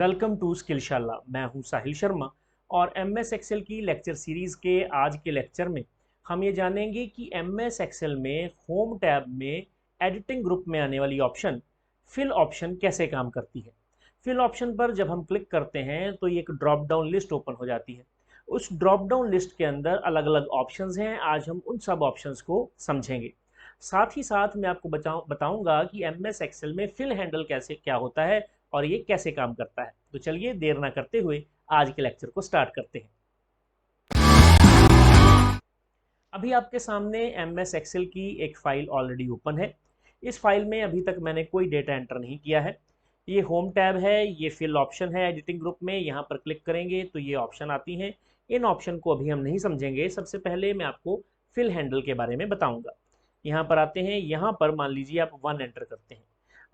Welcome to स्किलशाला। मैं हूं साहिल शर्मा और एमएस एक्सेल की लेक्चर सीरीज़ के आज के लेक्चर में हम ये जानेंगे कि एमएस एक्सेल में होम टैब में एडिटिंग ग्रुप में आने वाली ऑप्शन फिल ऑप्शन कैसे काम करती है। फिल ऑप्शन पर जब हम क्लिक करते हैं तो ये एक ड्रॉप डाउन लिस्ट ओपन हो जाती है। उस ड्रॉप डाउन लिस्ट के अंदर अलग अलग ऑप्शंस हैं। आज हम उन सब ऑप्शंस को समझेंगे। साथ ही साथ मैं आपको बताऊंगा कि एमएस एक्सेल में फिल हैंडल कैसे क्या होता है और ये कैसे काम करता है। तो चलिए देर ना करते हुए आज के लेक्चर को स्टार्ट करते हैं। अभी आपके सामने एमएस एक्सेल की एक फाइल ऑलरेडी ओपन है। इस फाइल में अभी तक मैंने कोई डेटा एंटर नहीं किया है। ये होम टैब है, ये फिल ऑप्शन है एडिटिंग ग्रुप में। यहाँ पर क्लिक करेंगे तो ये ऑप्शन आती हैं। इन ऑप्शन को अभी हम नहीं समझेंगे। सबसे पहले मैं आपको फिल हैंडल के बारे में बताऊंगा। यहाँ पर आते हैं, यहाँ पर मान लीजिए आप 1 एंटर करते हैं।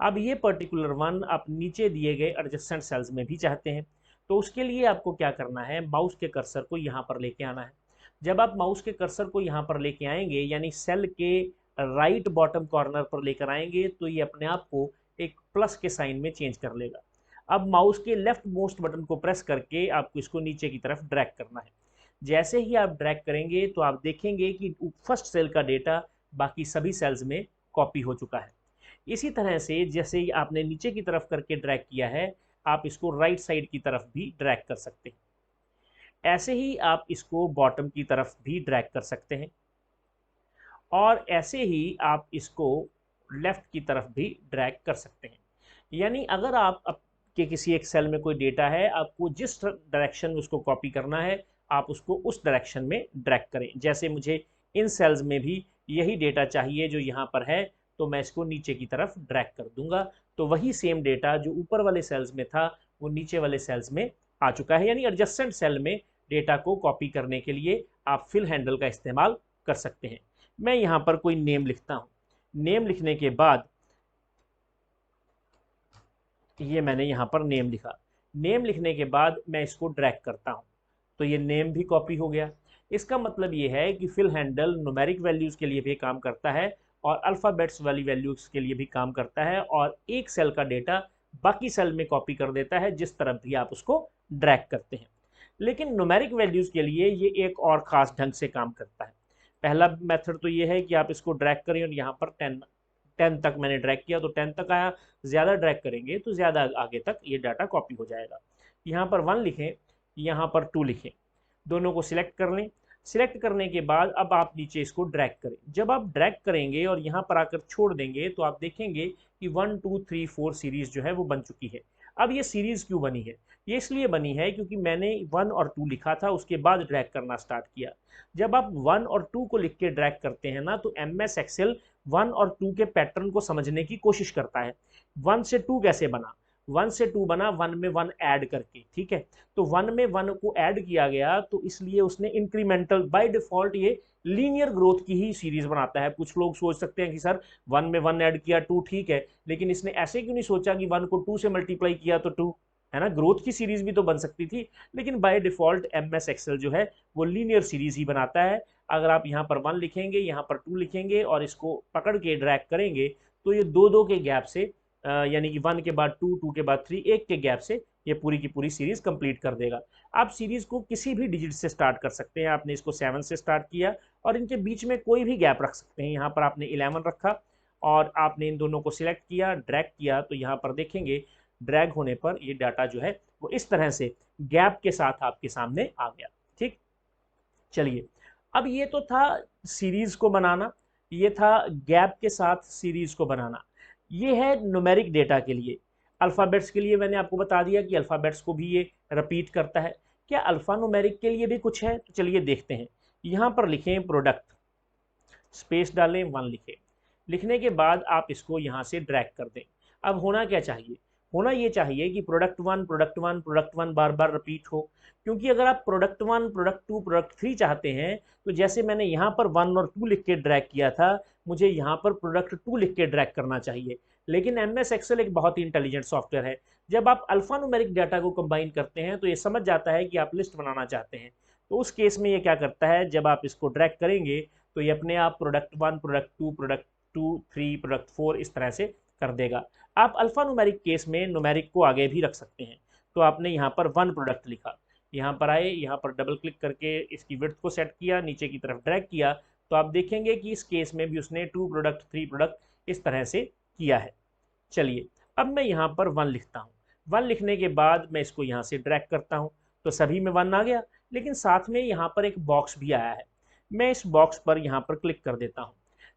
अब ये पर्टिकुलर 1 आप नीचे दिए गए एडजस्टेंट सेल्स में भी चाहते हैं। तो उसके लिए आपको क्या करना है, माउस के कर्सर को यहाँ पर लेके आना है। जब आप माउस के कर्सर को यहाँ पर लेके आएंगे यानी सेल के राइट बॉटम कॉर्नर पर लेकर आएंगे तो ये अपने आप को एक प्लस के साइन में चेंज कर लेगा। अब माउस के लेफ्ट मोस्ट बटन को प्रेस करके आपको इसको नीचे की तरफ ड्रैग करना है। जैसे ही आप ड्रैग करेंगे तो आप देखेंगे कि फर्स्ट सेल का डेटा बाकी सभी सेल्स में कॉपी हो चुका है। इसी तरह से जैसे ही आपने नीचे की तरफ करके ड्रैग किया है, आप इसको राइट साइड की तरफ भी ड्रैग कर सकते हैं। ऐसे ही आप इसको बॉटम की तरफ भी ड्रैग कर सकते हैं और ऐसे ही आप इसको लेफ्ट की तरफ भी ड्रैग कर सकते हैं। यानी अगर आप के किसी एक सेल में कोई डेटा है, आपको जिस डायरेक्शन में उसको कॉपी करना है आप उसको उस डायरेक्शन में ड्रैग करें। जैसे मुझे इन सेल्स में भी यही डेटा चाहिए जो यहाँ पर है, तो मैं इसको नीचे की तरफ ड्रैग कर दूंगा तो वही सेम डेटा जो ऊपर वाले सेल्स में था वो नीचे वाले सेल्स में आ चुका है। यानी एडजस्टेंट सेल में डेटा को कॉपी करने के लिए आप फिल हैंडल का इस्तेमाल कर सकते हैं। मैं यहाँ पर कोई नेम लिखता हूँ। नेम लिखने के बाद ये मैंने यहाँ पर नेम लिखा। नेम लिखने के बाद मैं इसको ड्रैग करता हूँ तो ये नेम भी कॉपी हो गया। इसका मतलब ये है कि फिल हैंडल न्यूमेरिक वैल्यूज़ के लिए भी काम करता है और अल्फ़ाबेट्स वाली वैल्यूज़ के लिए भी काम करता है और एक सेल का डेटा बाकी सेल में कॉपी कर देता है जिस तरफ भी आप उसको ड्रैग करते हैं। लेकिन न्यूमेरिक वैल्यूज़ के लिए ये एक और ख़ास ढंग से काम करता है। पहला मेथड तो ये है कि आप इसको ड्रैग करें और यहाँ पर 10 तक मैंने ड्रैग किया तो 10 तक आया। ज़्यादा ड्रैग करेंगे तो ज़्यादा आगे तक ये डाटा कॉपी हो जाएगा। यहाँ पर 1 लिखें, यहाँ पर 2 लिखें, दोनों को सिलेक्ट कर लें। सिलेक्ट करने के बाद अब आप नीचे इसको ड्रैग करें। जब आप ड्रैग करेंगे और यहाँ पर आकर छोड़ देंगे तो आप देखेंगे कि 1 2 3 4 सीरीज़ जो है वो बन चुकी है। अब ये सीरीज़ क्यों बनी है? ये इसलिए बनी है क्योंकि मैंने 1 और 2 लिखा था, उसके बाद ड्रैग करना स्टार्ट किया। जब आप 1 और 2 को लिख के ड्रैग करते हैं ना तो एमएस एक्सेल 1 और 2 के पैटर्न को समझने की कोशिश करता है। 1 से 2 कैसे बना? 1 से 2 बना 1 में 1 ऐड करके, ठीक है। तो 1 में 1 को ऐड किया गया तो इसलिए उसने इंक्रीमेंटल बाय डिफॉल्ट ये लीनियर ग्रोथ की ही सीरीज बनाता है। कुछ लोग सोच सकते हैं कि सर 1 में 1 ऐड किया 2 ठीक है, लेकिन इसने ऐसे क्यों नहीं सोचा कि 1 को 2 से मल्टीप्लाई किया तो 2 है ना, ग्रोथ की सीरीज भी तो बन सकती थी। लेकिन बाय डिफॉल्ट एमएस एक्सेल जो है वो लीनियर सीरीज ही बनाता है। अगर आप यहाँ पर 1 लिखेंगे, यहाँ पर 2 लिखेंगे और इसको पकड़ के ड्रैग करेंगे तो ये दो दो के गैप से यानी कि 1 के बाद 2 2 के बाद 3 एक के गैप से ये पूरी की पूरी सीरीज कंप्लीट कर देगा। आप सीरीज को किसी भी डिजिट से स्टार्ट कर सकते हैं। आपने इसको 7 से स्टार्ट किया और इनके बीच में कोई भी गैप रख सकते हैं। यहाँ पर आपने 11 रखा और आपने इन दोनों को सिलेक्ट किया, ड्रैग किया तो यहाँ पर देखेंगे ड्रैग होने पर ये डाटा जो है वो इस तरह से गैप के साथ आपके सामने आ गया। ठीक, चलिए अब ये तो था सीरीज को बनाना, ये था गैप के साथ सीरीज को बनाना। ये है न्यूमेरिक डेटा के लिए। अल्फ़ाबेट्स के लिए मैंने आपको बता दिया कि अल्फ़ाबेट्स को भी ये रिपीट करता है। क्या अल्फ़ा न्यूमेरिक के लिए भी कुछ है? तो चलिए देखते हैं। यहाँ पर लिखें प्रोडक्ट, स्पेस डालें, 1 लिखें। लिखने के बाद आप इसको यहाँ से ड्रैग कर दें। अब होना क्या चाहिए? होना ये चाहिए कि प्रोडक्ट 1 प्रोडक्ट 1 प्रोडक्ट 1 बार बार रिपीट हो। क्योंकि अगर आप प्रोडक्ट 1 प्रोडक्ट 2 प्रोडक्ट 3 चाहते हैं तो जैसे मैंने यहाँ पर 1 और 2 लिख के ड्रैग किया था, मुझे यहाँ पर प्रोडक्ट 2 लिख के ड्रैग करना चाहिए। लेकिन एमएस एक्सेल एक बहुत ही इंटेलिजेंट सॉफ्टवेयर है। जब आप अल्फा न्यूमेरिक डाटा को कंबाइन करते हैं तो ये समझ जाता है कि आप लिस्ट बनाना चाहते हैं। तो उस केस में ये क्या करता है, जब आप इसको ड्रैग करेंगे तो ये अपने आप प्रोडक्ट 1 प्रोडक्ट 2 प्रोडक्ट 2 3 प्रोडक्ट 4 इस तरह से कर देगा। आप अल्फा न्यूमेरिक केस में न्यूमेरिक को आगे भी रख सकते हैं। तो आपने यहाँ पर 1 प्रोडक्ट लिखा, यहाँ पर आए, यहाँ पर डबल क्लिक करके इसकी विड्थ को सेट किया, नीचे की तरफ ड्रैग किया, तो आप देखेंगे कि इस केस में भी उसने 2 प्रोडक्ट 3 प्रोडक्ट इस तरह से किया है। चलिए अब मैं यहाँ पर 1 लिखता हूँ। 1 लिखने के बाद मैं इसको यहाँ से ड्रैग करता हूँ, तो सभी में 1 आ गया, लेकिन साथ में यहाँ पर एक बॉक्स भी आया है। मैं इस बॉक्स पर यहाँ पर क्लिक कर देता हूँ।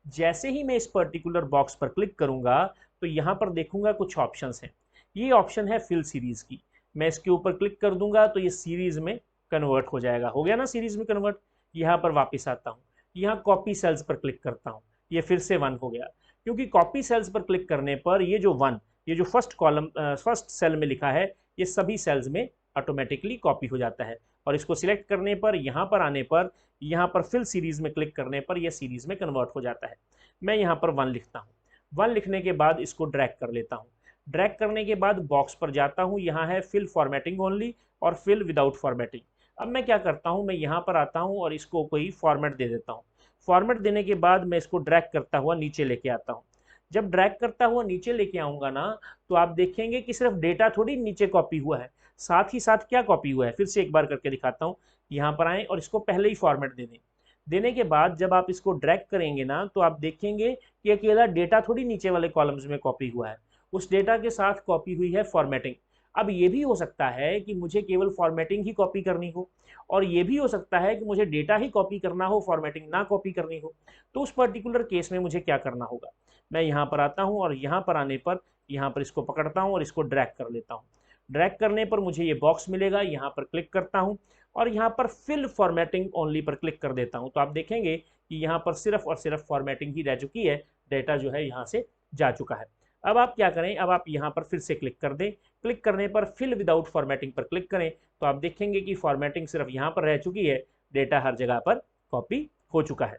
जैसे ही मैं इस पर्टिकुलर बॉक्स पर क्लिक करूँगा तो यहाँ पर देखूंगा कुछ ऑप्शंस हैं। ये ऑप्शन है फिल सीरीज की। मैं इसके ऊपर क्लिक कर दूंगा तो ये सीरीज में कन्वर्ट हो जाएगा। हो गया ना सीरीज में कन्वर्ट। यहाँ पर वापस आता हूँ, यहाँ कॉपी सेल्स पर क्लिक करता हूँ, ये फिर से 1 हो गया, क्योंकि कॉपी सेल्स पर क्लिक करने पर ये जो 1, ये जो फर्स्ट कॉलम फर्स्ट सेल में लिखा है, ये सभी सेल्स में ऑटोमेटिकली कॉपी हो जाता है। और इसको सिलेक्ट करने पर, यहाँ पर आने पर, यहाँ पर फिल सीरीज में क्लिक करने पर यह सीरीज में कन्वर्ट हो जाता है। मैं यहाँ पर 1 लिखता हूँ। 1 लिखने के बाद इसको ड्रैग कर लेता हूँ। ड्रैग करने के बाद बॉक्स पर जाता हूँ, यहाँ है फिल फॉर्मेटिंग ओनली और फिल विदाउट फॉर्मेटिंग। अब मैं क्या करता हूँ, मैं यहाँ पर आता हूँ और इसको कोई फॉर्मेट दे देता हूँ। फॉर्मेट देने के बाद मैं इसको ड्रैग करता हुआ नीचे लेके आता हूँ। जब ड्रैग करता हुआ नीचे लेके आऊँगा ना, तो आप देखेंगे कि सिर्फ डेटा थोड़ी नीचे कॉपी हुआ है, साथ ही साथ क्या कॉपी हुआ है, फिर से एक बार करके दिखाता हूँ। यहाँ पर आएँ और इसको पहले ही फॉर्मेट दे दें। देने के बाद जब आप इसको ड्रैग करेंगे ना, तो आप देखेंगे कि अकेला डेटा थोड़ी नीचे वाले कॉलम्स में कॉपी हुआ है, उस डेटा के साथ कॉपी हुई है फॉर्मेटिंग। अब ये भी हो सकता है कि मुझे केवल फॉर्मेटिंग ही कॉपी करनी हो, और ये भी हो सकता है कि मुझे डेटा ही कॉपी करना हो, फॉर्मेटिंग ना कॉपी करनी हो। तो उस पर्टिकुलर केस में मुझे क्या करना होगा, मैं यहाँ पर आता हूँ और यहाँ पर आने पर यहाँ पर इसको पकड़ता हूँ और इसको ड्रैग कर लेता हूँ। ड्रैग करने पर मुझे ये बॉक्स मिलेगा, यहाँ पर क्लिक करता हूँ और यहाँ पर फिल फॉर्मेटिंग ओनली पर क्लिक कर देता हूँ। तो आप देखेंगे कि यहाँ पर सिर्फ और सिर्फ फॉर्मेटिंग ही रह चुकी है, डेटा जो है यहाँ से जा चुका है। अब आप क्या करें, अब आप यहाँ पर फिर से क्लिक कर दें। क्लिक करने पर फिल विदाउट फॉर्मेटिंग पर क्लिक करें, तो आप देखेंगे कि फॉर्मेटिंग सिर्फ यहाँ पर रह चुकी है, डेटा हर जगह पर कॉपी हो चुका है।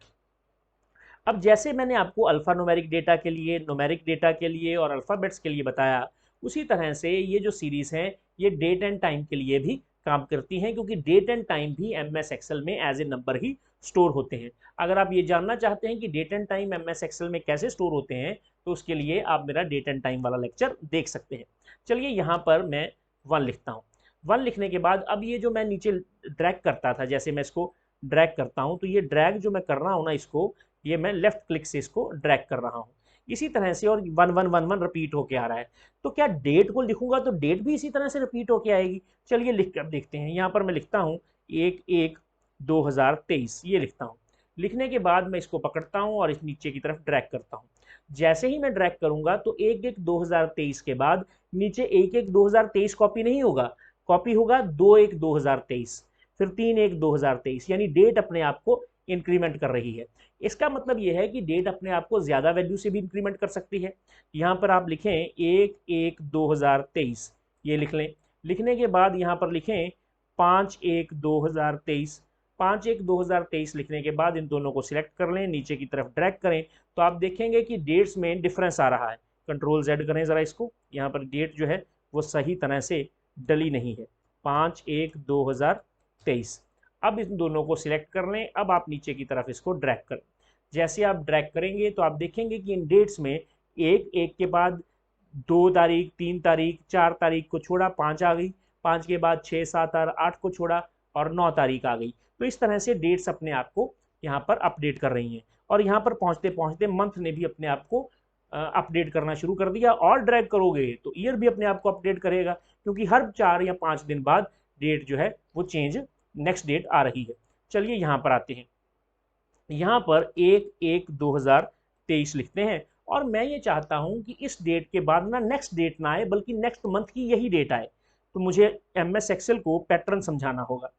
अब जैसे मैंने आपको अल्फा न्यूमेरिक डेटा के लिए, न्यूमेरिक डेटा के लिए और अल्फ़ाबेट्स के लिए बताया, उसी तरह से ये जो सीरीज़ हैं ये डेट एंड टाइम के लिए भी काम करती हैं, क्योंकि डेट एंड टाइम भी MS एक्सेल में एज ए नंबर ही स्टोर होते हैं। अगर आप ये जानना चाहते हैं कि date and time MS Excel में कैसे स्टोर होते हैं, तो उसके लिए आप मेरा डेट एंड टाइम वाला लेक्चर देख सकते हैं। चलिए यहाँ पर मैं 1 लिखता हूँ। 1 लिखने के बाद अब ये जो मैं नीचे ड्रैग करता था, जैसे मैं इसको ड्रैग करता हूँ, तो ये ड्रैग जो मैं कर रहा हूँ ना, इसको ये मैं लेफ्ट क्लिक से इसको ड्रैग कर रहा हूँ इसी तरह से, और 1111 रिपीट होके आ रहा है। तो क्या डेट को लिखूंगा तो डेट भी इसी तरह से रिपीट होके आएगी? चलिए लिख कर देखते हैं। यहाँ पर मैं लिखता हूँ 1/1/2023, ये लिखता हूँ। लिखने के बाद मैं इसको पकड़ता हूँ और इस नीचे की तरफ ड्रैग करता हूँ। जैसे ही मैं ड्रैग करूंगा तो 1/1/2023 के बाद नीचे 1/1/2023 कॉपी नहीं होगा, कॉपी होगा 2/1/2023, फिर 3/1/2023, यानी डेट अपने आप को इंक्रीमेंट कर रही है। इसका मतलब यह है कि डेट अपने आप को ज्यादा वैल्यू से भी इंक्रीमेंट कर सकती है। यहाँ पर आप लिखें 1/1/2023, ये लिख लें। लिखने के बाद यहाँ पर लिखें 5/1/2023। 5/1/2023 लिखने के बाद इन दोनों को सिलेक्ट कर लें, नीचे की तरफ ड्रैग करें, तो आप देखेंगे कि डेट्स में डिफरेंस आ रहा है। कंट्रोल Z करें ज़रा इसको, यहाँ पर डेट जो है वो सही तरह से डली नहीं है। 5/1/2023। अब इन दोनों को सिलेक्ट कर लें। अब आप नीचे की तरफ इसको ड्रैग करें। जैसे आप ड्रैग करेंगे तो आप देखेंगे कि इन डेट्स में एक के बाद 2 तारीख, 3 तारीख, 4 तारीख को छोड़ा 5 आ गई, 5 के बाद 6, 7 और 8 को छोड़ा और 9 तारीख आ गई। तो इस तरह से डेट्स अपने आप को यहाँ पर अपडेट कर रही हैं, और यहाँ पर पहुँचते पहुँचते मंथ ने भी अपने आप को अपडेट करना शुरू कर दिया। और ड्रैग करोगे तो ईयर भी अपने आप को अपडेट करेगा, क्योंकि हर 4 या 5 दिन बाद डेट जो है वो चेंज, नेक्स्ट डेट आ रही है। चलिए यहाँ पर आते हैं। यहाँ पर 1/1/2023 लिखते हैं, और मैं ये चाहता हूँ कि इस डेट के बाद ना नेक्स्ट डेट ना आए, बल्कि नेक्स्ट मंथ की यही डेट आए। तो मुझे MS एक्सेल को पैटर्न समझाना होगा।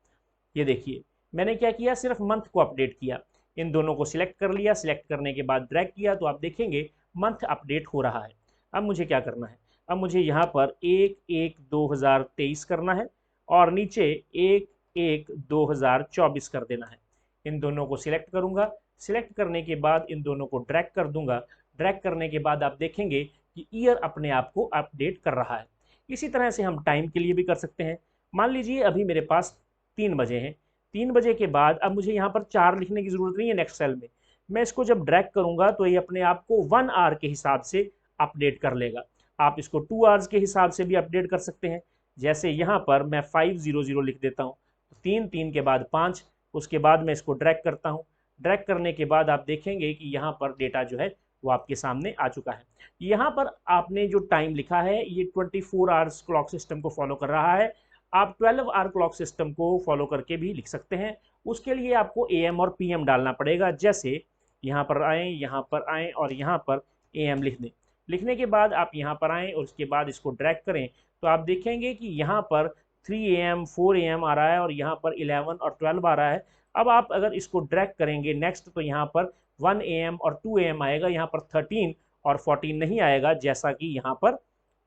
ये देखिए मैंने क्या किया, सिर्फ मंथ को अपडेट किया। इन दोनों को सिलेक्ट कर लिया, सिलेक्ट करने के बाद ड्रैग किया, तो आप देखेंगे मंथ अपडेट हो रहा है। अब मुझे क्या करना है, अब मुझे यहाँ पर 1/1/2023 करना है, और नीचे 1/1/2024 कर देना है। इन दोनों को सिलेक्ट करूंगा, सिलेक्ट करने के बाद इन दोनों को ड्रैग कर दूंगा। ड्रैग करने के बाद आप देखेंगे कि ईयर अपने आप को अपडेट कर रहा है। इसी तरह से हम टाइम के लिए भी कर सकते हैं। मान लीजिए अभी मेरे पास 3 बजे हैं। 3 बजे के बाद अब मुझे यहाँ पर 4 लिखने की जरूरत नहीं है नेक्स्ट सेल में। मैं इसको जब ड्रैग करूंगा तो ये अपने आप को 1 आवर के हिसाब से अपडेट कर लेगा। आप इसको 2 आवर्स के हिसाब से भी अपडेट कर सकते हैं। जैसे यहाँ पर मैं 500 लिख देता हूँ, 3 3 के बाद 5, उसके बाद मैं इसको ड्रैग करता हूँ। ड्रैग करने के बाद आप देखेंगे कि यहाँ पर डेटा जो है वो आपके सामने आ चुका है। यहाँ पर आपने जो टाइम लिखा है ये 24 आवर्स क्लॉक सिस्टम को फॉलो कर रहा है। आप 12 आवर क्लॉक सिस्टम को फॉलो करके भी लिख सकते हैं। उसके लिए आपको AM और PM डालना पड़ेगा। जैसे यहाँ पर आएँ, यहाँ पर आएँ और यहाँ पर AM लिख दें। लिखने के बाद आप यहाँ पर आएँ और उसके बाद इसको ड्रैग करें तो आप देखेंगे कि यहाँ पर 3 AM 4 AM आ रहा है और यहाँ पर 11 और 12 आ रहा है। अब आप अगर इसको ड्रैग करेंगे नेक्स्ट तो यहाँ पर 1 AM और 2 AM आएगा, यहाँ पर 13 और 14 नहीं आएगा जैसा कि यहाँ पर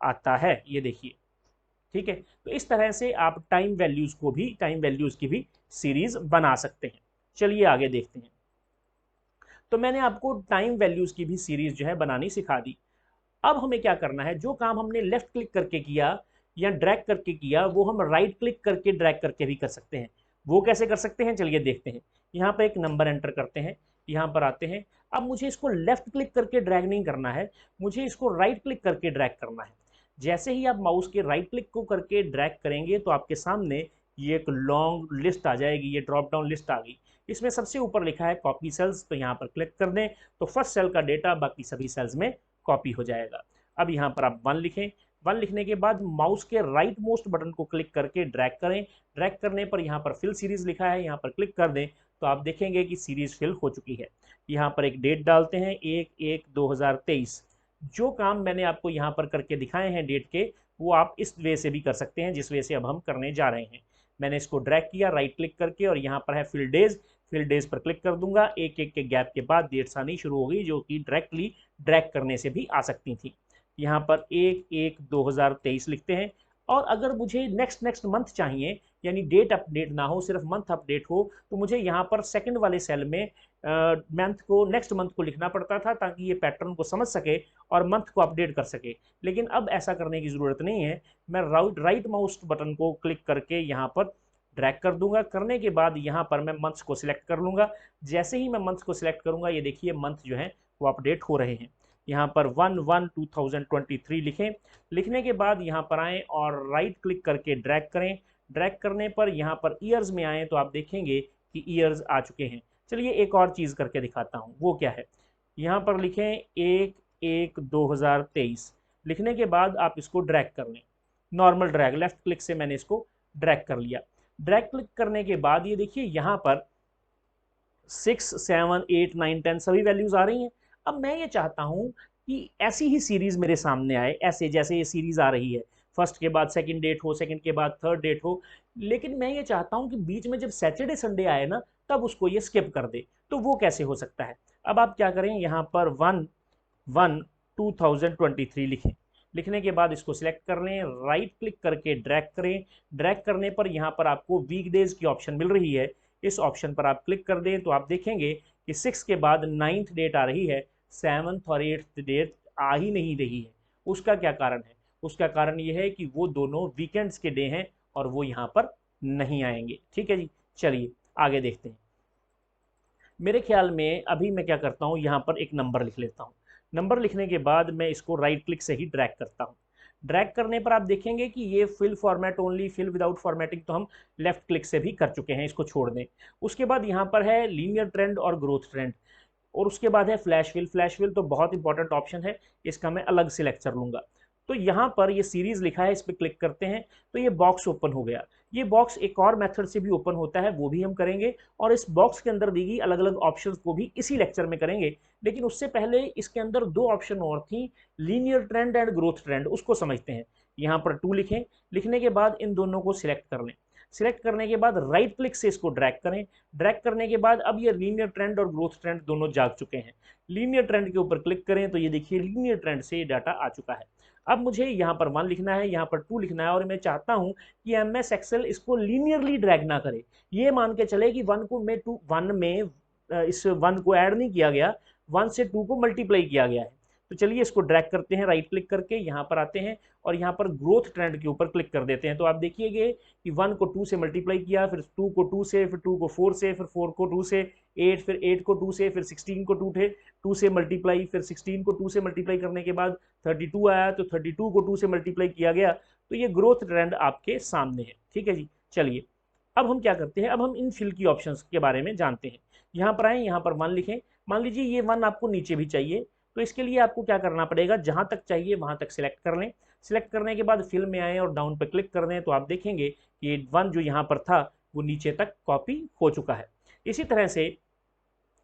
आता है, ये देखिए। ठीक है, तो इस तरह से आप टाइम वैल्यूज़ की भी सीरीज बना सकते हैं। चलिए आगे देखते हैं। तो मैंने आपको टाइम वैल्यूज़ की भी सीरीज जो है बनानी सिखा दी। अब हमें क्या करना है, जो काम हमने लेफ्ट क्लिक करके किया या ड्रैग करके किया वो हम राइट क्लिक करके ड्रैग करके भी कर सकते हैं। वो कैसे कर सकते हैं चलिए देखते हैं। यहाँ पर एक नंबर एंटर करते हैं, यहाँ पर आते हैं। अब मुझे इसको लेफ्ट क्लिक करके ड्रैग नहीं करना है, मुझे इसको राइट क्लिक करके ड्रैग करना है। जैसे ही आप माउस के राइट क्लिक को करके ड्रैग करेंगे तो आपके सामने ये एक लॉन्ग लिस्ट आ जाएगी, ये ड्रॉप डाउन लिस्ट आ गई। इसमें सबसे ऊपर लिखा है कॉपी सेल्स, तो यहाँ पर क्लिक कर दें तो फर्स्ट सेल का डेटा बाकी सभी सेल्स में कॉपी हो जाएगा। अब यहाँ पर आप 1 लिखें। 1 लिखने के बाद माउस के राइट मोस्ट बटन को क्लिक करके ड्रैग करें। ड्रैग करने पर यहाँ पर फिल सीरीज लिखा है, यहाँ पर क्लिक कर दें तो आप देखेंगे कि सीरीज फिल हो चुकी है। यहाँ पर एक डेट डालते हैं 1/1/2023। जो काम मैंने आपको यहाँ पर करके दिखाए हैं डेट के, वो आप इस वे से भी कर सकते हैं जिस वे से अब हम करने जा रहे हैं। मैंने इसको ड्रैग किया राइट क्लिक करके और यहाँ पर है फिल डेज पर क्लिक कर दूंगा। एक एक के गैप के बाद डेट्स आनी शुरू हो गई जो कि डायरेक्टली ड्रैग करने से भी आ सकती थी। यहाँ पर 1/1/2023 लिखते हैं। और अगर मुझे नेक्स्ट मंथ चाहिए, यानी डेट अपडेट ना हो, सिर्फ मंथ अपडेट हो, तो मुझे यहाँ पर सेकंड वाले सेल में नेक्स्ट मंथ को लिखना पड़ता था ताकि ये पैटर्न को समझ सके और मंथ को अपडेट कर सके। लेकिन अब ऐसा करने की ज़रूरत नहीं है। मैं राइट माउस बटन को क्लिक करके यहाँ पर ड्रैग कर दूंगा। करने के बाद यहाँ पर मैं मंथ्स को सिलेक्ट कर लूँगा। जैसे ही मैं मंथ्स को सिलेक्ट करूँगा ये देखिए मंथ जो है वो अपडेट हो रहे हैं। यहाँ पर 1/1/2023 लिखें। लिखने के बाद यहाँ पर आएँ और राइट क्लिक करके ड्रैग करें। ड्रैग करने पर यहाँ पर ईयर्स में आएँ तो आप देखेंगे कि ईयर्स आ चुके हैं। चलिए एक और चीज़ करके दिखाता हूँ, वो क्या है। यहाँ पर लिखें 1/1/2023। लिखने के बाद आप इसको ड्रैग कर लें, नॉर्मल ड्रैग, लेफ्ट क्लिक से मैंने इसको ड्रैग कर लिया। ड्रैग क्लिक करने के बाद ये देखिए यहाँ पर 6 7 8 9 10 सभी वैल्यूज़ आ रही हैं। अब मैं ये चाहता हूँ कि ऐसी ही सीरीज़ मेरे सामने आए, ऐसे जैसे ये सीरीज़ आ रही है, फर्स्ट के बाद सेकंड डेट हो, सेकंड के बाद थर्ड डेट हो। लेकिन मैं ये चाहता हूँ कि बीच में जब सैटरडे संडे आए ना तब उसको ये स्किप कर दे। तो वो कैसे हो सकता है। अब आप क्या करें, यहाँ पर 1/1/2023 लिखें। लिखने के बाद इसको सिलेक्ट कर लें, राइट क्लिक करके ड्रैग करें। ड्रैग करने पर यहाँ पर आपको वीकडेज की ऑप्शन मिल रही है, इस ऑप्शन पर आप क्लिक कर दें तो आप देखेंगे कि 6 के बाद 9th डेट आ रही है, 7th और 8th डेट आ ही नहीं रही है। उसका क्या कारण है, उसका कारण ये है कि वो दोनों वीकेंड्स के डे हैं और वो यहाँ पर नहीं आएंगे। ठीक है जी, चलिए आगे देखते हैं। मेरे ख्याल में अभी मैं क्या करता हूँ, यहाँ पर एक नंबर लिख लेता हूँ। नंबर लिखने के बाद मैं इसको राइट क्लिक से ही ड्रैग करता हूँ। ड्रैग करने पर आप देखेंगे कि ये fill format only, fill without formatting तो हम लेफ्ट क्लिक से भी कर चुके हैं, इसको छोड़ दें। उसके बाद यहाँ पर है लीनियर ट्रेंड और ग्रोथ ट्रेंड, और उसके बाद है फ्लैश फिल। फ्लैश फिल तो बहुत इंपॉर्टेंट ऑप्शन है, इसका मैं अलग से लेक्चर लूँगा। तो यहाँ पर ये सीरीज लिखा है, इस पर क्लिक करते हैं तो ये बॉक्स ओपन हो गया। ये बॉक्स एक और मेथड से भी ओपन होता है, वो भी हम करेंगे, और इस बॉक्स के अंदर दी गई अलग अलग ऑप्शंस को भी इसी लेक्चर में करेंगे। लेकिन उससे पहले इसके अंदर 2 ऑप्शन और थी, linear trend and growth trend, उसको समझते हैं। यहाँ पर 2 लिखें। लिखने के बाद इन दोनों को सिलेक्ट कर लें। सिलेक्ट करने के बाद राइट क्लिक से इसको ड्रैग करें। ड्रैग करने के बाद अब ये लीनियर ट्रेंड और ग्रोथ ट्रेंड दोनों जाग चुके हैं। लीनियर ट्रेंड के ऊपर क्लिक करें तो ये देखिए लीनियर ट्रेंड से ये डाटा आ चुका है। अब मुझे यहाँ पर 1 लिखना है, यहाँ पर 2 लिखना है, और मैं चाहता हूँ कि MS एक्सेल इसको लीनियरली ड्रैग ना करे। ये मान के चले कि 1 में इस 1 को ऐड नहीं किया गया, 1 से 2 को मल्टीप्लाई किया गया है। तो चलिए इसको ड्रैग करते हैं, राइट क्लिक करके यहाँ पर आते हैं और यहाँ पर ग्रोथ ट्रेंड के ऊपर क्लिक कर देते हैं। तो आप देखिएगा कि 1 को 2 से मल्टीप्लाई किया, फिर 2 को 2 से, फिर 2 को 4 से, फिर 4 को 2 से, 8, फिर 8 को 2 से, फिर 16 को 2 से मल्टीप्लाई, फिर 16 को 2 से मल्टीप्लाई करने के बाद 32 आया, तो 32 को 2 से मल्टीप्लाई किया गया तो ये ग्रोथ ट्रेंड आपके सामने है। ठीक है जी, चलिए अब हम क्या करते हैं, अब हम इन फिल की ऑप्शंस के बारे में जानते हैं। यहाँ पर आए, यहाँ पर 1 लिखें। मान लीजिए ये 1 आपको नीचे भी चाहिए, तो इसके लिए आपको क्या करना पड़ेगा, जहाँ तक चाहिए वहाँ तक सिलेक्ट कर लें। सिलेक्ट करने के बाद फिल में आए और डाउन पर क्लिक कर दें, तो आप देखेंगे कि 1 जो यहाँ पर था वो नीचे तक कॉपी हो चुका है। इसी तरह से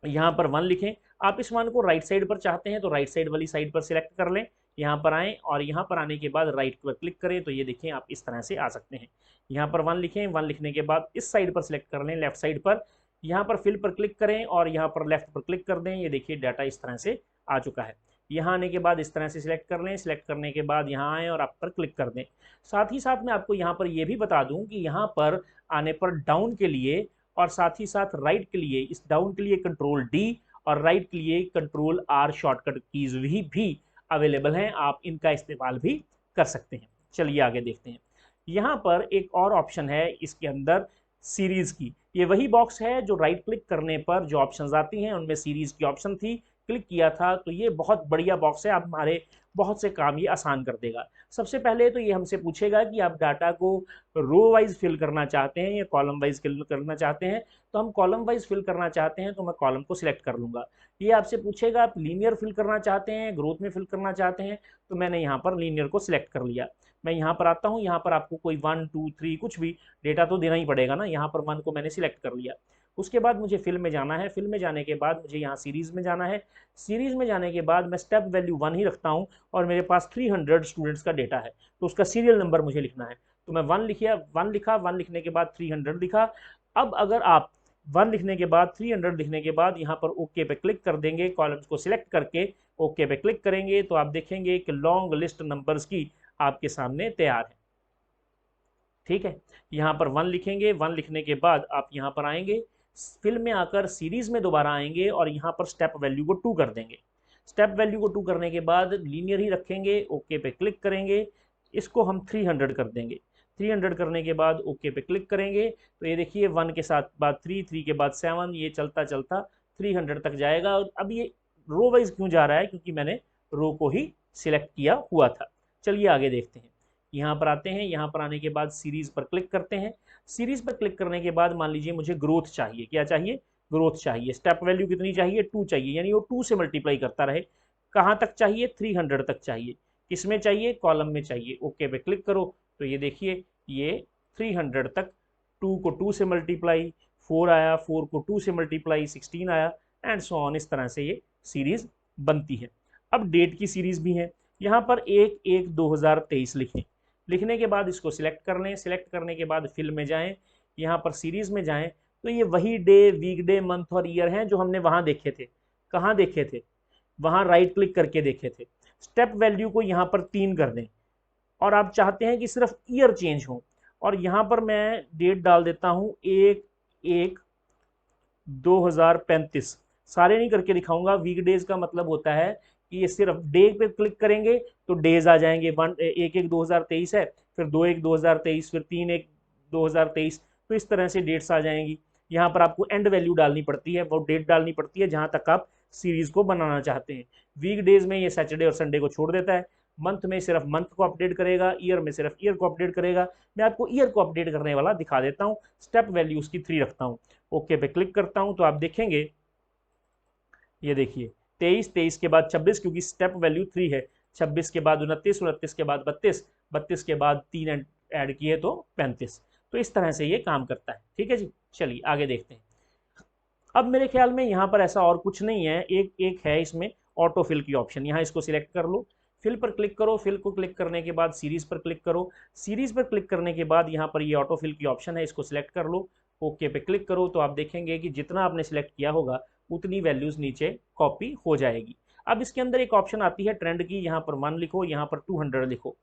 यहाँ पर 1 लिखें। आप इस 1 को राइट साइड पर चाहते हैं तो राइट साइड वाली साइड पर सिलेक्ट कर लें। यहाँ पर आएँ और यहाँ पर आने के बाद राइट पर क्लिक करें, तो ये देखें आप इस तरह से आ सकते हैं। यहाँ पर 1 लिखें, 1 लिखने के बाद इस साइड पर सिलेक्ट कर लें, लेफ्ट साइड पर। यहाँ पर फिल पर क्लिक करें और यहाँ पर लेफ्ट पर क्लिक कर दें, ये देखिए डाटा इस तरह से आ चुका है। यहाँ आने के बाद इस तरह से सिलेक्ट कर लें, सिलेक्ट करने के बाद यहाँ आएँ और आप पर क्लिक कर दें। साथ ही साथ मैं आपको यहाँ पर ये भी बता दूँ कि यहाँ पर आने पर डाउन के लिए और साथ ही साथ राइट के लिए, इस डाउन के लिए कंट्रोल डी और राइट के लिए कंट्रोल आर शॉर्टकट कीज भी अवेलेबल हैं, आप इनका इस्तेमाल भी कर सकते हैं। चलिए आगे देखते हैं। यहाँ पर एक और ऑप्शन है इसके अंदर सीरीज की, ये वही बॉक्स है जो राइट क्लिक करने पर जो ऑप्शंस आती हैं उनमें सीरीज की ऑप्शन थी, क्लिक किया था, तो ये बहुत बढ़िया बॉक्स है, आप हमारे बहुत से काम ये आसान कर देगा। सबसे पहले तो ये हमसे पूछेगा कि आप डाटा को रो वाइज फिल करना चाहते हैं या कॉलम वाइज फिल करना चाहते हैं, तो हम कॉलम वाइज फिल करना चाहते हैं तो मैं कॉलम को सिलेक्ट कर लूँगा। ये आपसे पूछेगा आप लीनियर फिल करना चाहते हैं, ग्रोथ में फिल करना चाहते हैं, तो मैंने यहाँ पर लीनियर को सिलेक्ट कर लिया। मैं यहाँ पर आता हूँ, यहाँ पर आपको कोई 1 2 3 कुछ भी डेटा तो देना ही पड़ेगा ना, यहाँ पर 1 को मैंने सिलेक्ट कर लिया। उसके बाद मुझे फिल में जाना है, फिल में जाने के बाद मुझे यहाँ सीरीज़ में जाना है। सीरीज़ में जाने के बाद मैं स्टेप वैल्यू 1 ही रखता हूँ और मेरे पास 300 स्टूडेंट्स का डेटा है, तो उसका सीरियल नंबर मुझे लिखना है। तो मैं 1 लिखा, 1 लिखा, 1 लिखने के बाद 300 लिखा। अब अगर आप 1 लिखने के बाद 300 लिखने के बाद यहाँ पर ओके पे क्लिक कर देंगे, कॉलम्स को सिलेक्ट करके ओके पे क्लिक करेंगे, तो आप देखेंगे कि लॉन्ग लिस्ट नंबर्स की आपके सामने तैयार है। ठीक है, यहाँ पर 1 लिखेंगे, 1 लिखने के बाद आप यहाँ पर आएंगे, फिल में आकर सीरीज में दोबारा आएंगे और यहाँ पर स्टेप वैल्यू को 2 कर देंगे। स्टेप वैल्यू को 2 करने के बाद लीनियर ही रखेंगे, ओके पे क्लिक करेंगे, इसको हम 300 कर देंगे। 300 करने के बाद ओके पे क्लिक करेंगे, तो ये देखिए 1 के साथ बाद 3, 3 के बाद 7, ये चलता चलता 300 तक जाएगा। और अब ये रो वाइज क्यों जा रहा है, क्योंकि मैंने रो को ही सिलेक्ट किया हुआ था। चलिए आगे देखते हैं। यहाँ पर आते हैं, यहाँ पर आने के बाद सीरीज पर क्लिक करते हैं। सीरीज पर क्लिक करने के बाद मान लीजिए मुझे ग्रोथ चाहिए, क्या चाहिए, ग्रोथ चाहिए। स्टेप वैल्यू कितनी चाहिए, 2 चाहिए, यानी वो 2 से मल्टीप्लाई करता रहे। कहाँ तक चाहिए, 300 तक चाहिए। किसमें चाहिए, कॉलम में चाहिए। ओके पे क्लिक करो, तो ये देखिए ये 300 तक 2 को 2 से मल्टीप्लाई, 4 आया, 4 को 2 से मल्टीप्लाई 16 आया, एंड सो ऑन। इस तरह से ये सीरीज बनती है। अब डेट की सीरीज भी है, यहाँ पर 1/1/2023 लिखें। लिखने के बाद इसको सिलेक्ट कर लें, सिलेक्ट करने के बाद फिल में जाएं, यहाँ पर सीरीज में जाएं, तो ये वही डे, वीक डे, मंथ और ईयर हैं जो हमने वहाँ देखे थे। कहाँ देखे थे, वहाँ राइट क्लिक करके देखे थे। स्टेप वैल्यू को यहाँ पर 3 कर दें और आप चाहते हैं कि सिर्फ ईयर चेंज हो, और यहाँ पर मैं डेट डाल देता हूँ 1/1/2035। सारे नहीं करके दिखाऊंगा, वीक डेज का मतलब होता है कि ये सिर्फ डे पे क्लिक करेंगे तो डेज आ जाएंगे। 1/1/2023 है, फिर 2/1/2023, फिर 3/1/2023, तो इस तरह से डेट्स आ जाएंगी। यहाँ पर आपको एंड वैल्यू डालनी पड़ती है, वो डेट डालनी पड़ती है जहाँ तक आप सीरीज को बनाना चाहते हैं। वीक डेज में ये सैटरडे और संडे को छोड़ देता है, मंथ में सिर्फ मंथ को अपडेट करेगा, ईयर में सिर्फ ईयर को अपडेट करेगा। मैं आपको ईयर को अपडेट करने वाला दिखा देता हूँ। स्टेप वैल्यू उसकी 3 रखता हूँ, ओके पे क्लिक करता हूँ, तो आप देखेंगे ये देखिए 23, 23 के बाद 26, क्योंकि स्टेप वैल्यू 3 है। 26 के बाद 29, 29 के बाद 32, 32 के बाद 3 ऐड किए तो 35। तो इस तरह से ये काम करता है। ठीक है जी, चलिए आगे देखते हैं। अब मेरे ख्याल में यहाँ पर ऐसा और कुछ नहीं है, एक है इसमें ऑटो फिल की ऑप्शन। यहाँ इसको सिलेक्ट कर लो, फिल पर क्लिक करो, फिल को क्लिक करने के बाद सीरीज पर क्लिक करो। सीरीज पर क्लिक करने के बाद यहाँ पर ये ऑटो फिल की ऑप्शन है, इसको सिलेक्ट कर लो, ओके पे क्लिक करो, तो आप देखेंगे कि जितना आपने सिलेक्ट किया होगा उतनी वैल्यूज नीचे कॉपी हो जाएगी। अब इसके अंदर एक ऑप्शन आती है ट्रेंड की, यहाँ पर 1 लिखो, यहाँ पर 200 लिखो।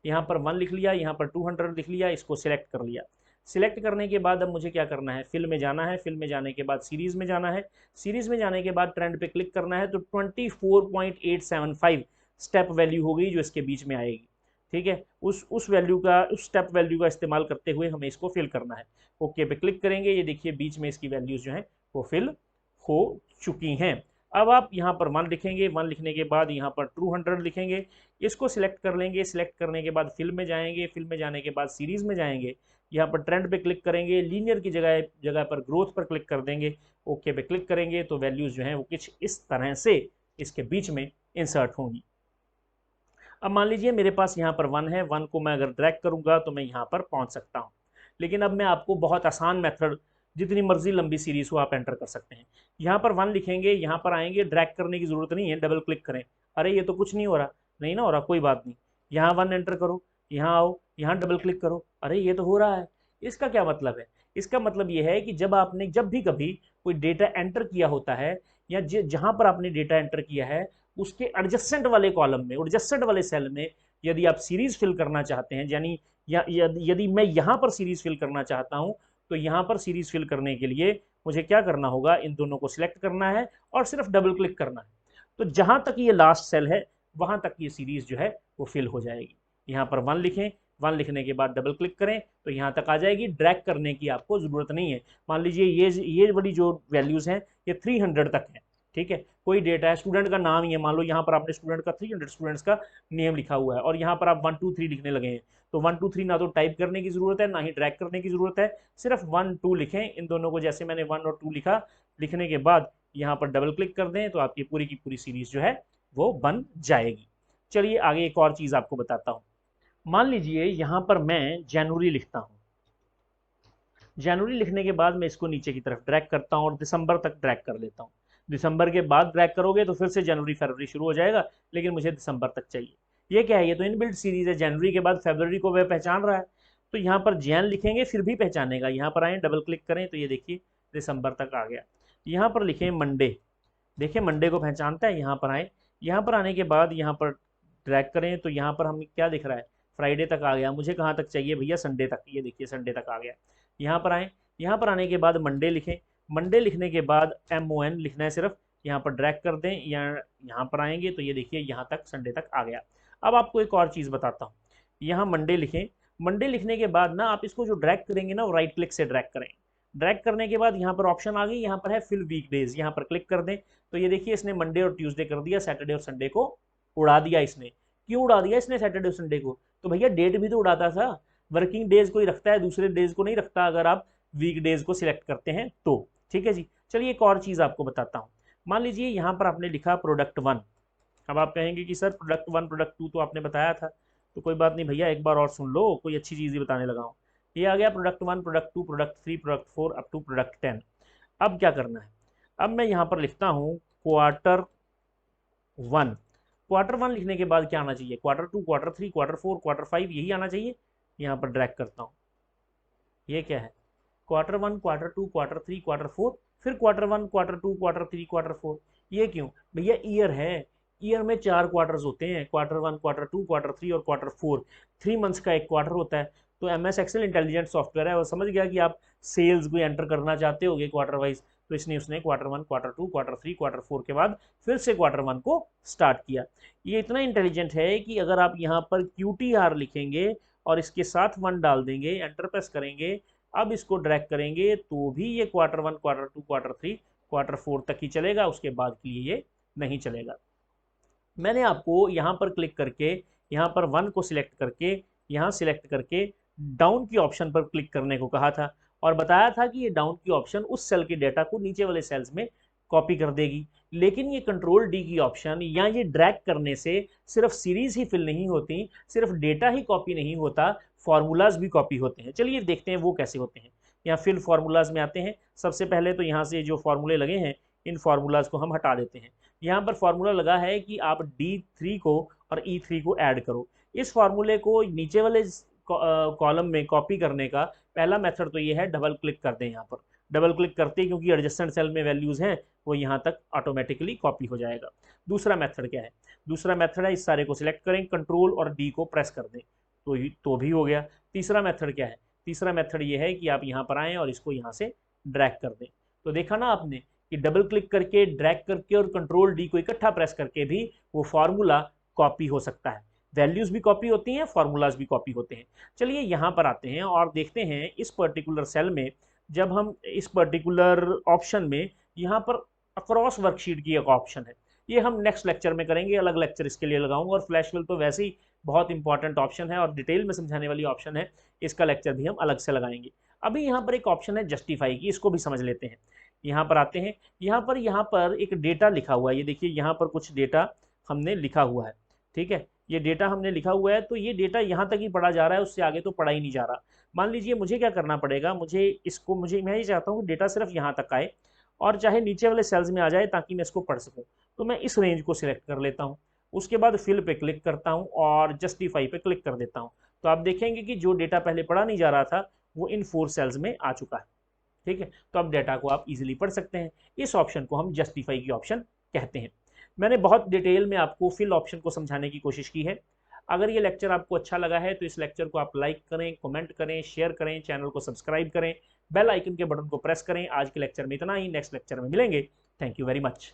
यहाँ पर 1 लिख लिया, यहाँ पर 200 लिख लिया, इसको सिलेक्ट कर लिया। सिलेक्ट करने के बाद अब मुझे क्या करना है, फिल में जाना है, फिल में जाने के बाद सीरीज में जाना है। सीरीज में जाने के बाद ट्रेंड पे क्लिक करना है, तो 24.875 स्टेप वैल्यू हो गई जो इसके बीच में आएगी। ठीक है, उस वैल्यू का, उस स्टेप वैल्यू का इस्तेमाल करते हुए हमें इसको फिल करना है। ओके पे क्लिक करेंगे, ये देखिए बीच में इसकी वैल्यूज जो हैं वो फिल हो चुकी हैं। अब आप यहाँ पर 1 लिखेंगे, 1 लिखने के बाद यहाँ पर ट्रू 100 लिखेंगे, इसको सिलेक्ट कर लेंगे, सिलेक्ट करने के बाद फिल में जाएंगे, फिल में जाने के बाद सीरीज में जाएंगे, यहाँ पर ट्रेंड पे क्लिक करेंगे, लीनियर की जगह जगह पर ग्रोथ पर क्लिक कर देंगे, ओके पे क्लिक करेंगे, तो वैल्यूज जो हैं वो कुछ इस तरह से इसके बीच में इंसर्ट होंगी। अब मान लीजिए मेरे पास यहाँ पर 1 है, 1 को मैं अगर ड्रैग करूंगा तो मैं यहाँ पर पहुंच सकता हूँ। लेकिन अब मैं आपको बहुत आसान मेथड, जितनी मर्जी लंबी सीरीज हो आप एंटर कर सकते हैं। यहाँ पर 1 लिखेंगे, यहाँ पर आएंगे, ड्रैग करने की जरूरत नहीं है, डबल क्लिक करें, अरे ये तो कुछ नहीं हो रहा, नहीं ना हो रहा, कोई बात नहीं, यहाँ 1 एंटर करो, यहाँ आओ, यहाँ डबल क्लिक करो, अरे ये तो हो रहा है। इसका क्या मतलब है? इसका मतलब ये है कि जब आपने जब भी कभी कोई डेटा एंटर किया होता है, या जहां पर आपने डेटा एंटर किया है उसके एडजस्टेंट वाले कॉलम में, एडजस्टेंट वाले सेल में यदि आप सीरीज फिल करना चाहते हैं, यानी यदि मैं यहां पर सीरीज फिल करना चाहता हूं, तो यहां पर सीरीज फिल करने के लिए मुझे क्या करना होगा, इन दोनों को सिलेक्ट करना है और सिर्फ डबल क्लिक करना है। तो जहां तक ये लास्ट सेल है वहां तक ये सीरीज जो है वो फिल हो जाएगी। यहाँ पर 1 लिखें, 1 लिखने के बाद डबल क्लिक करें तो यहाँ तक आ जाएगी, ड्रैग करने की आपको जरूरत नहीं है। मान लीजिए ये बड़ी जो वैल्यूज हैं ये 300 तक है, ठीक है, कोई डेटा है, स्टूडेंट का नाम ही है, मान लो यहाँ पर आपने स्टूडेंट का 300 स्टूडेंट्स का नेम लिखा हुआ है और यहाँ पर आप 1 2 3 लिखने लगे हैं, तो 1 2 3 ना तो टाइप करने की जरूरत है ना ही ड्रैग करने की जरूरत है, सिर्फ 1 2 लिखें इन दोनों को, जैसे मैंने 1 और 2 लिखा, लिखने के बाद यहाँ पर डबल क्लिक कर दें तो आपकी पूरी की पूरी सीरीज जो है वो बन जाएगी। चलिए आगे एक और चीज आपको बताता हूँ। मान लीजिए यहाँ पर मैं जनवरी लिखता हूँ, जनवरी लिखने के बाद मैं इसको नीचे की तरफ ड्रैग करता हूँ और दिसंबर तक ड्रैग कर लेता हूँ। दिसंबर के बाद ड्रैग करोगे तो फिर से जनवरी फरवरी शुरू हो जाएगा, लेकिन मुझे दिसंबर तक चाहिए। ये क्या है? ये तो इनबिल्ट सीरीज है, जनवरी के बाद फरवरी को वह पहचान रहा है, तो यहाँ पर जैन लिखेंगे फिर भी पहचानेगा। यहाँ पर आए, डबल क्लिक करें तो ये देखिए दिसंबर तक आ गया। यहाँ पर लिखें मंडे, देखिए मंडे को पहचानता है। यहाँ पर आए, यहाँ पर आने के बाद यहाँ पर ड्रैग करें तो यहाँ पर हमें क्या दिख रहा है, फ्राइडे तक आ गया। मुझे कहाँ तक चाहिए भैया? संडे तक, ये देखिए संडे तक आ गया। यहाँ पर आए, यहाँ पर आने के बाद मंडे लिखें, मंडे लिखने के बाद MON लिखना है सिर्फ, यहाँ पर ड्रैग कर दें या यहाँ पर आएंगे तो ये देखिए यहाँ तक संडे तक आ गया। अब आपको एक और चीज़ बताता हूँ, यहाँ मंडे लिखें, मंडे लिखने के बाद ना आप इसको जो ड्रैग करेंगे ना वो राइट क्लिक से ड्रैग करें। ड्रैग करने के बाद यहाँ पर ऑप्शन आ गई, यहाँ पर है फिल वीकडेज, यहाँ पर क्लिक कर दें तो ये देखिए इसने मंडे और ट्यूसडे कर दिया, सैटरडे और संडे को उड़ा दिया इसने। क्यों उड़ा दिया इसने सैटरडे और संडे को? तो भैया डेट भी तो उड़ाता था, वर्किंग डेज कोई रखता है, दूसरे डेज को नहीं रखता अगर आप वीक डेज को सिलेक्ट करते हैं तो। ठीक है जी, चलिए एक और चीज़ आपको बताता हूँ। मान लीजिए यहाँ पर आपने लिखा प्रोडक्ट 1, अब आप कहेंगे कि सर प्रोडक्ट 1 प्रोडक्ट 2 तो आपने बताया था, तो कोई बात नहीं भैया, एक बार और सुन लो, कोई अच्छी चीज़ ही बताने लगा हूँ। ये आ गया product 1 product 2 product 3 product 4 up to product 10। अब क्या करना है? अब मैं यहाँ पर लिखता हूँ क्वार्टर 1, क्वार्टर 1 लिखने के बाद क्या आना चाहिए? क्वार्टर 2 क्वार्टर 3 क्वार्टर 4 क्वार्टर 5 यही आना चाहिए। यहाँ पर ड्रैग करता हूँ, ये क्या है? क्वार्टर 1 क्वार्टर 2 क्वार्टर 3 क्वार्टर 4, फिर क्वार्टर 1 क्वार्टर 2 क्वार्टर 3 क्वार्टर 4। ये क्यों भैया? ईयर है, ईयर में 4 क्वार्टर्स होते हैं, क्वार्टर 1 क्वार्टर 2 क्वार्टर 3 और क्वार्टर 4, 3 मंथ्स का एक क्वार्टर होता है। तो MS एक्सेल इंटेलिजेंट सॉफ्टवेयर है, वो समझ गया कि आप सेल्स को एंटर करना चाहते होगे क्वार्टर वाइज, तो इसने उसने क्वार्टर 1 क्वार्टर 2 क्वार्टर 3 क्वार्टर 4 के बाद फिर से क्वार्टर 1 को स्टार्ट किया। ये इतना इंटेलिजेंट है कि अगर आप यहाँ पर QTR लिखेंगे और इसके साथ 1 डाल देंगे, एंटर प्रेस करेंगे, अब इसको ड्रैग करेंगे तो भी ये क्वार्टर 1 क्वार्टर 2 क्वार्टर 3 क्वार्टर 4 तक ही चलेगा, उसके बाद के लिए ये नहीं चलेगा। मैंने आपको यहाँ पर क्लिक करके, यहाँ पर 1 को सिलेक्ट करके, यहाँ सिलेक्ट करके डाउन की ऑप्शन पर क्लिक करने को कहा था और बताया था कि ये डाउन की ऑप्शन उस सेल के डेटा को नीचे वाले सेल्स में कॉपी कर देगी। लेकिन ये कंट्रोल D की ऑप्शन या ये ड्रैग करने से सिर्फ सीरीज ही फिल नहीं होती, सिर्फ डेटा ही कॉपी नहीं होता, फार्मूलाज भी कॉपी होते हैं। चलिए देखते हैं वो कैसे होते हैं। यहाँ फिल फार्मूलाज में आते हैं। सबसे पहले तो यहाँ से जो फार्मूले लगे हैं इन फार्मूलाज को हम हटा देते हैं। यहाँ पर फार्मूला लगा है कि आप D3 को और E3 को ऐड करो। इस फार्मूले को नीचे वाले कॉलम में कॉपी करने का पहला मेथड तो ये है, डबल क्लिक कर दें। यहाँ पर डबल क्लिक करते ही क्योंकि एडजस्टेंट सेल में वैल्यूज हैं वो यहाँ तक ऑटोमेटिकली कॉपी हो जाएगा। दूसरा मेथड क्या है? दूसरा मेथड है इस सारे को सिलेक्ट करें, कंट्रोल और D को प्रेस कर दें तो भी हो गया। तीसरा मेथड क्या है? तीसरा मेथड ये है कि आप यहाँ पर आएँ और इसको यहाँ से ड्रैग कर दें। तो देखा ना आपने कि डबल क्लिक करके, ड्रैग करके और कंट्रोल D को इकट्ठा प्रेस करके भी वो फार्मूला कॉपी हो सकता है। वैल्यूज भी कॉपी होती हैं, फार्मूलाज भी कॉपी होते हैं। चलिए यहाँ पर आते हैं और देखते हैं इस पर्टिकुलर सेल में, जब हम इस पर्टिकुलर ऑप्शन में यहाँ पर अक्रॉस वर्कशीट की एक ऑप्शन है। ये हम नेक्स्ट लेक्चर में करेंगे, अलग लेक्चर इसके लिए लगाऊंगा। और फ्लैश फिल तो वैसे ही बहुत इंपॉर्टेंट ऑप्शन है और डिटेल में समझाने वाली ऑप्शन है, इसका लेक्चर भी हम अलग से लगाएंगे। अभी यहाँ पर एक ऑप्शन है जस्टिफाई की, इसको भी समझ लेते हैं। यहाँ पर आते हैं, यहाँ पर एक डेटा लिखा हुआ है, ये देखिए यहाँ पर कुछ डेटा हमने लिखा हुआ है, ठीक है। ये डेटा हमने लिखा हुआ है, तो ये डेटा यहाँ तक ही पढ़ा जा रहा है, उससे आगे तो पढ़ा ही नहीं जा रहा। मान लीजिए मुझे क्या करना पड़ेगा, मैं ये चाहता हूँ कि डेटा सिर्फ यहाँ तक आए और चाहे नीचे वाले सेल्स में आ जाए ताकि मैं इसको पढ़ सकूँ। तो मैं इस रेंज को सिलेक्ट कर लेता हूँ, उसके बाद फिल पे क्लिक करता हूँ और जस्टिफाई पे क्लिक कर देता हूँ। तो आप देखेंगे कि जो डेटा पहले पढ़ा नहीं जा रहा था वो इन 4 सेल्स में आ चुका है, ठीक है। तो अब डेटा को आप इजीली पढ़ सकते हैं। इस ऑप्शन को हम जस्टिफाई की ऑप्शन कहते हैं। मैंने बहुत डिटेल में आपको फिल ऑप्शन को समझाने की कोशिश की है। अगर ये लेक्चर आपको अच्छा लगा है तो इस लेक्चर को आप लाइक करें, कमेंट करें, शेयर करें, चैनल को सब्सक्राइब करें, बेल आइकन के बटन को प्रेस करें। आज के लेक्चर में इतना ही, नेक्स्ट लेक्चर में मिलेंगे। Thank you very much.